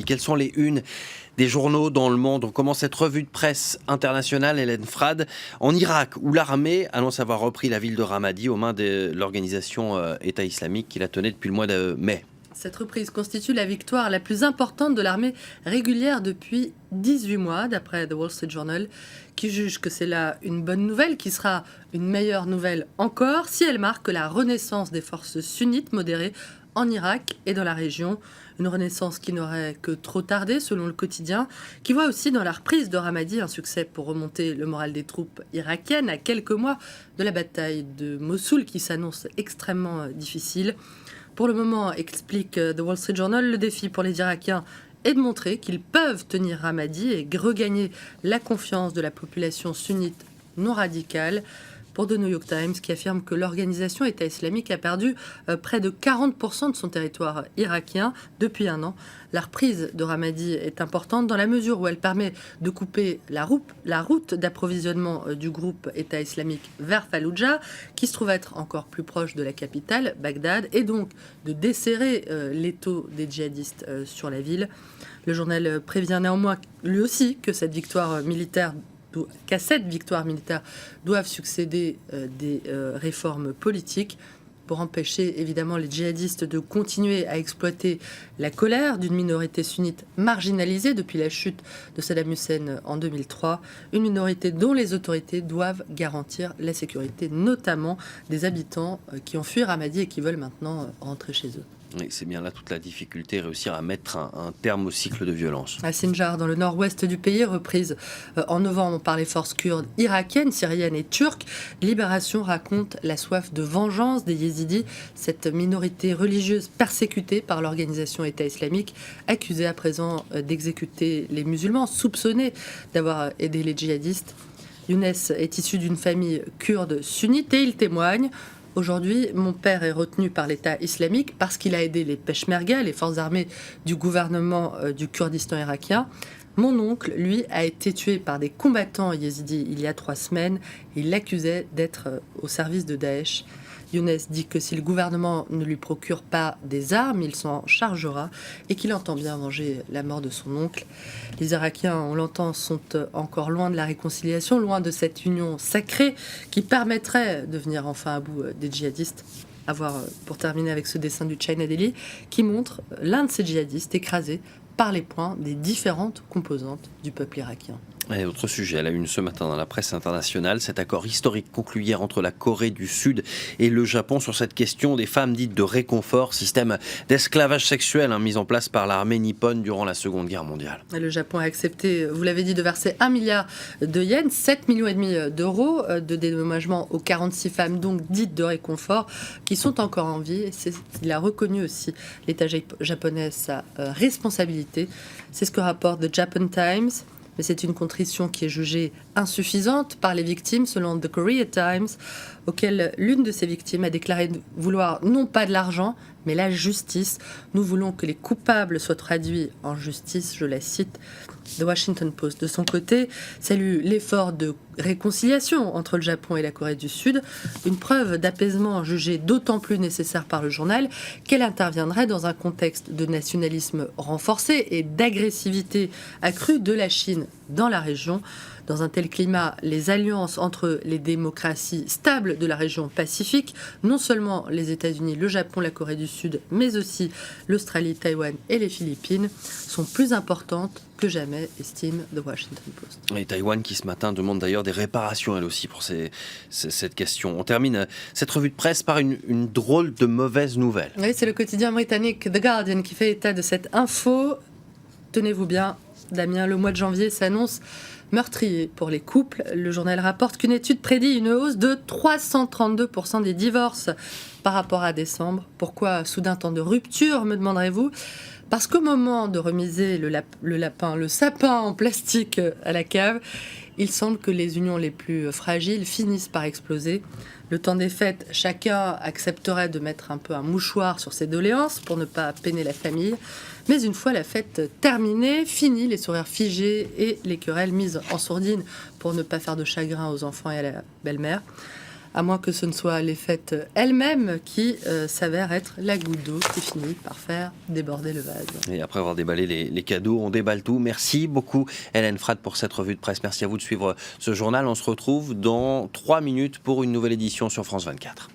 Quelles sont les unes des journaux dans le monde? On commence cette revue de presse internationale, Hélène Frade, en Irak, où l'armée annonce avoir repris la ville de Ramadi aux mains de l'organisation État islamique qui la tenait depuis le mois de mai. Cette reprise constitue la victoire la plus importante de l'armée régulière depuis 18 mois, d'après The Wall Street Journal, qui juge que c'est là une bonne nouvelle, qui sera une meilleure nouvelle encore, si elle marque la renaissance des forces sunnites modérées en Irak et dans la région. Une renaissance qui n'aurait que trop tardé, selon le quotidien, qui voit aussi dans la reprise de Ramadi un succès pour remonter le moral des troupes irakiennes à quelques mois de la bataille de Mossoul, qui s'annonce extrêmement difficile. Pour le moment, explique The Wall Street Journal, le défi pour les Irakiens est de montrer qu'ils peuvent tenir Ramadi et regagner la confiance de la population sunnite non radicale. Pour The New York Times, qui affirme que l'organisation État islamique a perdu près de 40% de son territoire irakien depuis un an. La reprise de Ramadi est importante dans la mesure où elle permet de couper la route d'approvisionnement du groupe État islamique vers Falloujah, qui se trouve être encore plus proche de la capitale, Bagdad, et donc de desserrer l'étau des djihadistes sur la ville. Le journal prévient néanmoins lui aussi qu'à cette victoire militaire doivent succéder des réformes politiques pour empêcher évidemment les djihadistes de continuer à exploiter la colère d'une minorité sunnite marginalisée depuis la chute de Saddam Hussein en 2003, une minorité dont les autorités doivent garantir la sécurité, notamment des habitants qui ont fui Ramadi et qui veulent maintenant rentrer chez eux. Et c'est bien là toute la difficulté, réussir à mettre un terme au cycle de violence. À Sinjar, dans le nord-ouest du pays, reprise en novembre par les forces kurdes irakiennes, syriennes et turques, Libération raconte la soif de vengeance des yézidis, cette minorité religieuse persécutée par l'organisation État islamique, accusée à présent d'exécuter les musulmans, soupçonnés d'avoir aidé les djihadistes. Younes est issu d'une famille kurde sunnite et il témoigne: aujourd'hui, mon père est retenu par l'État islamique parce qu'il a aidé les Peshmerga, les forces armées du gouvernement du Kurdistan irakien. Mon oncle, lui, a été tué par des combattants yézidis il y a 3 semaines. Il l'accusait d'être au service de Daesh. Younes dit que si le gouvernement ne lui procure pas des armes, il s'en chargera et qu'il entend bien venger la mort de son oncle. Les Irakiens, on l'entend, sont encore loin de la réconciliation, loin de cette union sacrée qui permettrait de venir enfin à bout des djihadistes. À voir, pour terminer, avec ce dessin du China Daily qui montre l'un de ces djihadistes écrasé par les poings des différentes composantes du peuple irakien. Et autre sujet, à la une ce matin dans la presse internationale, cet accord historique conclu hier entre la Corée du Sud et le Japon sur cette question des femmes dites de réconfort, système d'esclavage sexuel mis en place par l'armée nippone durant la Seconde Guerre mondiale. Le Japon a accepté, vous l'avez dit, de verser 1 milliard de yens, 7,5 millions d'euros de dédommagement aux 46 femmes donc dites de réconfort qui sont encore en vie. Il a reconnu aussi l'État japonais sa responsabilité. C'est ce que rapporte The Japan Times. Mais c'est une contrition qui est jugée insuffisante par les victimes, selon The Korea Times, auquel l'une de ces victimes a déclaré vouloir non pas de l'argent, mais la justice. Nous voulons que les coupables soient traduits en justice, je la cite. The Washington Post, de son côté, salue l'effort de réconciliation entre le Japon et la Corée du Sud, une preuve d'apaisement jugée d'autant plus nécessaire par le journal qu'elle interviendrait dans un contexte de nationalisme renforcé et d'agressivité accrue de la Chine dans la région. Dans un tel climat, les alliances entre les démocraties stables de la région Pacifique, non seulement les États-Unis, le Japon, la Corée du Sud, mais aussi l'Australie, Taïwan et les Philippines, sont plus importantes que jamais, estime The Washington Post. Et Taïwan qui ce matin demande d'ailleurs des réparations elle aussi pour cette question. On termine cette revue de presse par une drôle de mauvaise nouvelle. Oui, c'est le quotidien britannique The Guardian qui fait état de cette info. Tenez-vous bien, Damien, le mois de janvier s'annonce meurtrier pour les couples. Le journal rapporte qu'une étude prédit une hausse de 332% des divorces par rapport à décembre. Pourquoi soudain tant de rupture, me demanderez-vous ? Parce qu'au moment de remiser le sapin en plastique à la cave, il semble que les unions les plus fragiles finissent par exploser. Le temps des fêtes, chacun accepterait de mettre un peu un mouchoir sur ses doléances pour ne pas peiner la famille. Mais une fois la fête terminée, fini les sourires figés et les querelles mises en sourdine pour ne pas faire de chagrin aux enfants et à la belle-mère. à moins que ce ne soit les fêtes elles-mêmes qui s'avèrent être la goutte d'eau qui finit par faire déborder le vase. Et après avoir déballé les cadeaux, on déballe tout. Merci beaucoup Hélène Frade pour cette revue de presse. Merci à vous de suivre ce journal. On se retrouve dans 3 minutes pour une nouvelle édition sur France 24.